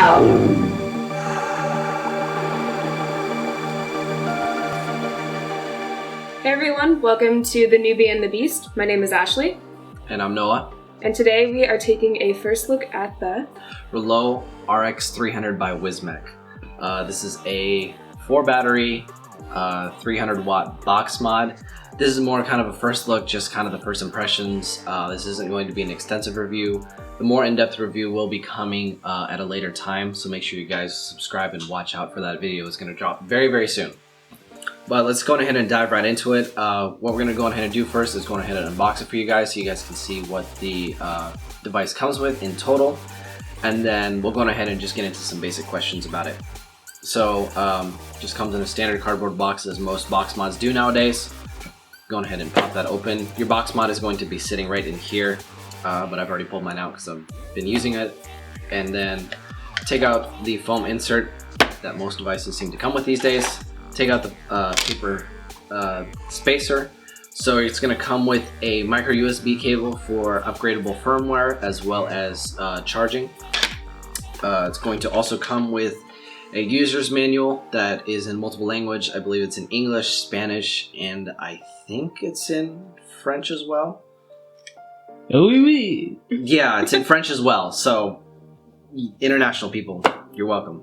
Hey everyone, welcome to the Newbie and the Beast. My name is Ashley. And I'm Noah. And today we are taking a first look at the Reuleaux RX300 by Wismec. This is a 4-battery, 300-watt box mod. This is more kind of a first look, just kind of the first impressions. This isn't going to be an extensive review. The more in-depth review will be coming at a later time, so make sure you guys subscribe and watch out for that video. It's going to drop very, very soon. But let's go ahead and dive right into it. What we're going to go ahead and do first is go ahead and unbox it for you guys so you guys can see what the device comes with in total. And then we'll go ahead and just get into some basic questions about it. So just comes in a standard cardboard box as most box mods do nowadays. Go ahead and pop that open. Your box mod is going to be sitting right in here, but I've already pulled mine out because I've been using it. And then take out the foam insert that most devices seem to come with these days. Take out the paper spacer. So it's going to come with a micro USB cable for upgradable firmware as well as charging. It's going to also come with a user's manual that is in multiple language. I believe it's in English, Spanish, and I think it's in French as well. Oh, oui. Yeah, it's in French as well. So international people, you're welcome.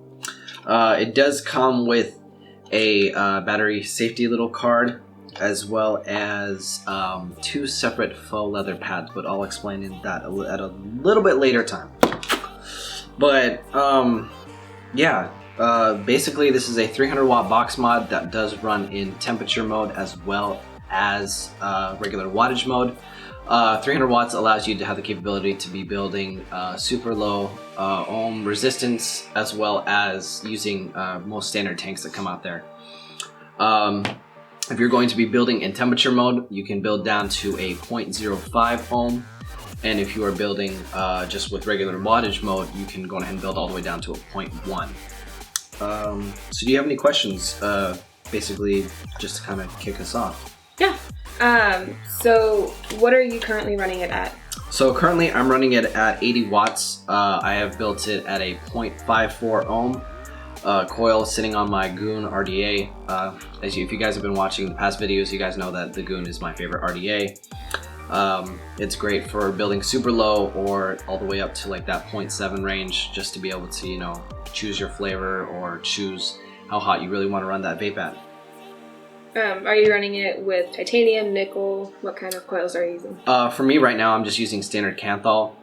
It does come with a battery safety little card, as well as 2 separate faux leather pads, but I'll explain that at a little bit later time. But yeah, basically this is a 300-watt box mod that does run in temperature mode as well as regular wattage mode. 300 watts allows you to have the capability to be building super low ohm resistance, as well as using most standard tanks that come out there. If you're going to be building in temperature mode, you can build down to a 0.05 ohm, and if you are building just with regular wattage mode, you can go ahead and build all the way down to a 0.1. So do you have any questions, basically just to kind of kick us off? Yeah. So what are you currently running it at? So currently I'm running it at 80 watts. I have built it at a 0.54 ohm coil sitting on my Goon RDA. If you guys have been watching the past videos, you guys know that the Goon is my favorite RDA. It's great for building super low or all the way up to like that 0.7 range, just to be able to, you know, choose your flavor or choose how hot you really want to run that vape at. Are you running it with titanium, nickel? What kind of coils are you using? For me right now, I'm just using standard Kanthal.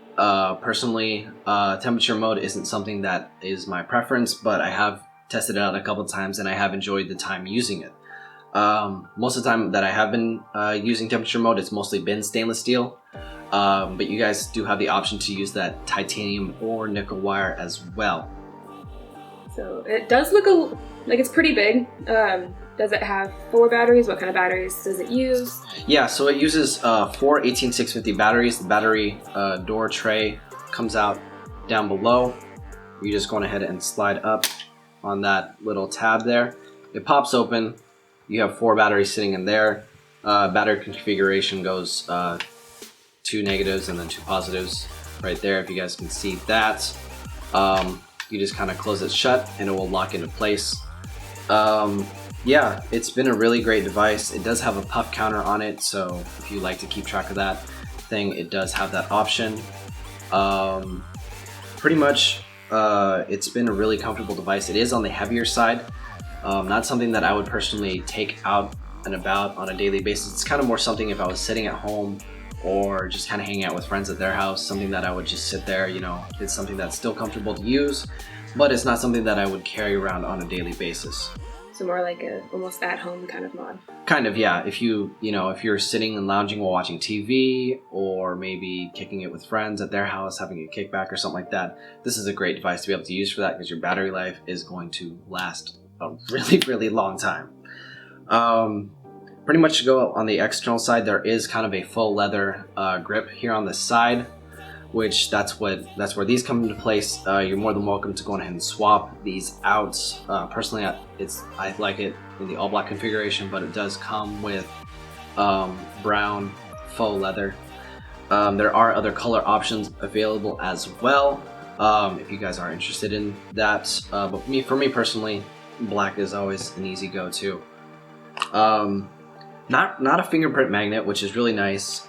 Personally, temperature mode isn't something that is my preference, but I have tested it out a couple times and I have enjoyed the time using it. Most of the time that I have been using temperature mode, it's mostly been stainless steel. But you guys do have the option to use that titanium or nickel wire as well. So it does look like it's pretty big. Does it have 4 batteries? What kind of batteries does it use? Yeah, so it uses 4 18650 batteries. The battery door tray comes out down below. You just go ahead and slide up on that little tab there. It pops open. You have 4 batteries sitting in there. Battery configuration goes 2 negatives and then 2 positives right there, if you guys can see that. You just kind of close it shut and it will lock into place. Yeah, it's been a really great device. It does have a puff counter on it, so if you like to keep track of that thing, it does have that option. Pretty much, it's been a really comfortable device. It is on the heavier side. Not something that I would personally take out and about on a daily basis. It's kind of more something if I was sitting at home or just kind of hanging out with friends at their house, something that I would just sit there, you know. It's something that's still comfortable to use, but it's not something that I would carry around on a daily basis. So more like a almost at-home kind of mod. Kind of, yeah. If if you're sitting and lounging while watching TV, or maybe kicking it with friends at their house, having a kickback or something like that, this is a great device to be able to use for that, because your battery life is going to last a really, really long time. Pretty much to go on the external side, there is kind of a faux leather grip here on the side, which that's where these come into place. You're more than welcome to go ahead and swap these out. Personally, I like it in the all black configuration, but it does come with brown faux leather. There are other color options available as well. if you guys are interested in that. But for me personally, black is always an easy go-to. Not a fingerprint magnet, which is really nice.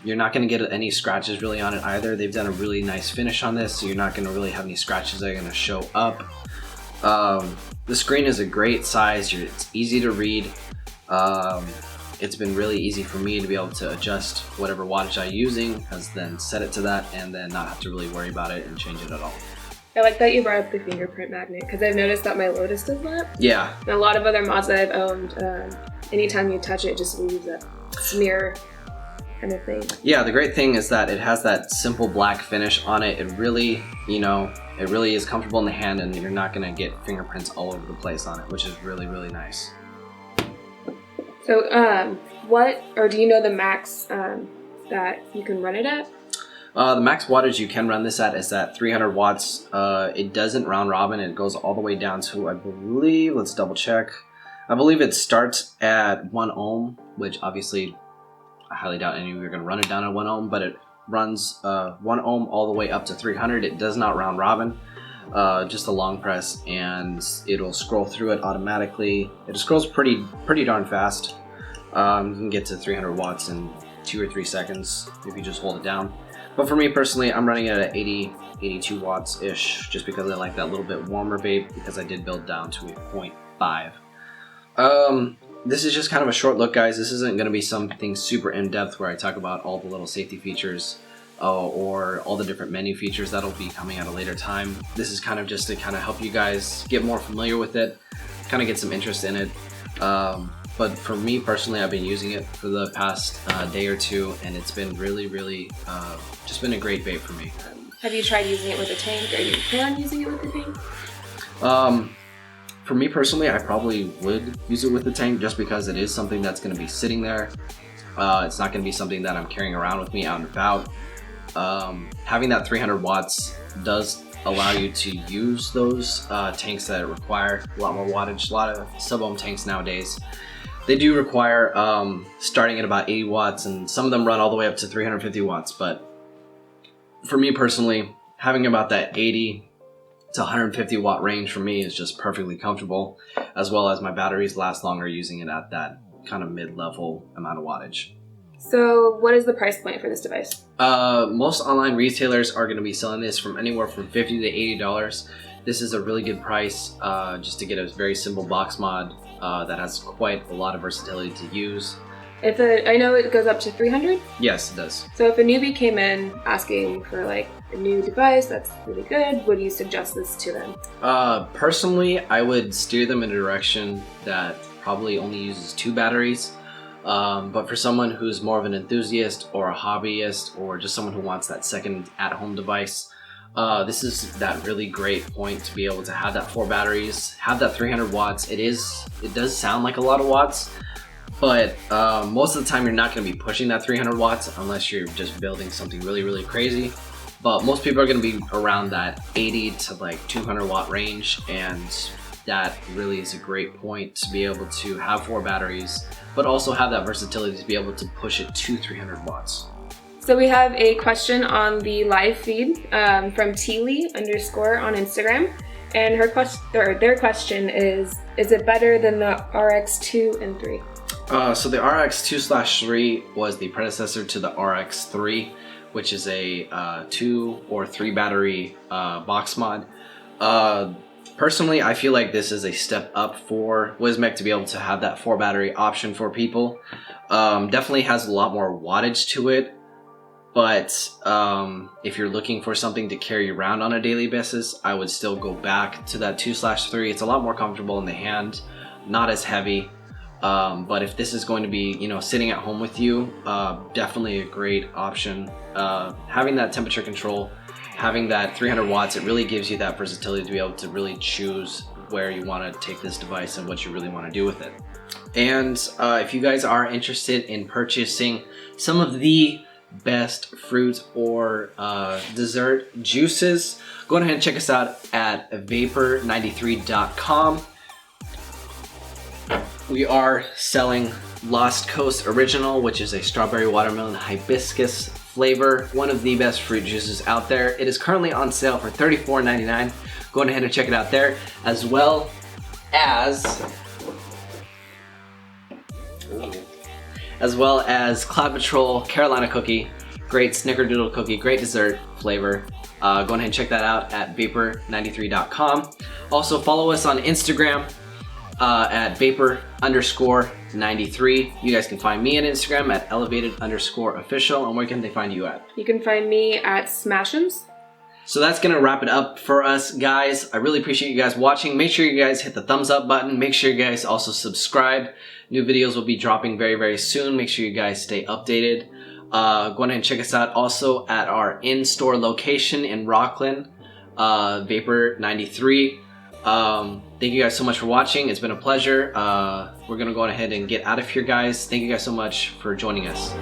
You're not going to get any scratches really on it either. They've done a really nice finish on this, so you're not going to really have any scratches that are going to show up. The screen is a great size. It's easy to read. It's been really easy for me to be able to adjust whatever wattage I'm using, as then set it to that, and then not have to really worry about it and change it at all. I like that you brought up the fingerprint magnet, because I've noticed that my Lotus does that. Yeah. And a lot of other mods that I've owned, anytime you touch it, it just leaves that smear kind of thing. Yeah, the great thing is that it has that simple black finish on it. It really, it really is comfortable in the hand, and you're not gonna get fingerprints all over the place on it, which is really, really nice. So, do you know the max that you can run it at? The max wattage you can run this at is at 300 watts. It doesn't round robin. It goes all the way down to, I believe, let's double check. I believe it starts at 1 ohm, which obviously I highly doubt any of you are going to run it down at 1 ohm, but it runs 1 ohm all the way up to 300. It does not round robin, just a long press, and it'll scroll through it automatically. It scrolls pretty darn fast. You can get to 300 watts in 2 or 3 seconds if you just hold it down. But for me personally, I'm running it at 82 watts-ish, just because I like that little bit warmer vape, because I did build down to a 0.5. This is just kind of a short look, guys. This isn't going to be something super in-depth where I talk about all the little safety features or all the different menu features that'll be coming at a later time. This is kind of just to kind of help you guys get more familiar with it, kind of get some interest in it. But for me personally, I've been using it for the past day or two, and it's been really just been a great vape for me. Have you tried using it with a tank, or you plan on using it with a tank? For me personally, I probably would use it with the tank, just because it is something that's going to be sitting there. It's not going to be something that I'm carrying around with me out and about. Having that 300 watts does allow you to use those tanks that require a lot more wattage. A lot of sub-ohm tanks nowadays, they do require starting at about 80 watts, and some of them run all the way up to 350 watts. But for me personally, having about that 80 to 150 watt range for me is just perfectly comfortable, as well as my batteries last longer using it at that kind of mid-level amount of wattage. So what is the price point for this device? Most online retailers are going to be selling this from anywhere from $50 to $80. This is a really good price just to get a very simple box mod that has quite a lot of versatility to use. I know it goes up to 300? Yes, it does. So if a newbie came in asking for like a new device that's really good, would you suggest this to them? Personally, I would steer them in a direction that probably only uses 2 batteries. But for someone who's more of an enthusiast or a hobbyist, or just someone who wants that second at-home device, this is that really great point to be able to have that 4 batteries, have that 300 watts. It does sound like a lot of watts, but most of the time you're not going to be pushing that 300 watts unless you're just building something really crazy. But most people are going to be around that 80 to like 200 watt range, and that really is a great point to be able to have 4 batteries, but also have that versatility to be able to push it to 300 watts. So we have a question on the live feed from Teely_ on Instagram, and their question is it better than the RX2 and 3? So the RX2/3 was the predecessor to the RX3, which is a 2 or 3 battery box mod. Personally, I feel like this is a step up for Wismec to be able to have that 4 battery option for people. Definitely has a lot more wattage to it, but if you're looking for something to carry around on a daily basis, I would still go back to that 2/3. It's a lot more comfortable in the hand, not as heavy. But if this is going to be, sitting at home with you, definitely a great option. Having that temperature control, having that 300 watts, it really gives you that versatility to be able to really choose where you want to take this device and what you really want to do with it. And if you guys are interested in purchasing some of the best fruit or dessert juices, go ahead and check us out at vapor93.com. We are selling Lost Coast Original, which is a strawberry watermelon hibiscus flavor, one of the best fruit juices out there. It is currently on sale for $34.99. Go ahead and check it out there, as well as Cloud Patrol Carolina cookie. Great snickerdoodle cookie, great dessert flavor. Go ahead and check that out at vapor93.com. Also follow us on Instagram at vapor_93. You guys can find me on Instagram at elevated_official. And where can they find you at? You can find me at Smashems. So that's gonna wrap it up for us, guys. I really appreciate you guys watching. Make sure you guys hit the thumbs up button. Make sure you guys also subscribe. New videos will be dropping very, very soon. Make sure you guys stay updated. Go ahead and check us out also at our in-store location in Rockland, Vapor93. Thank you guys so much for watching. It's been a pleasure. We're gonna go ahead and get out of here, guys. Thank you guys so much for joining us.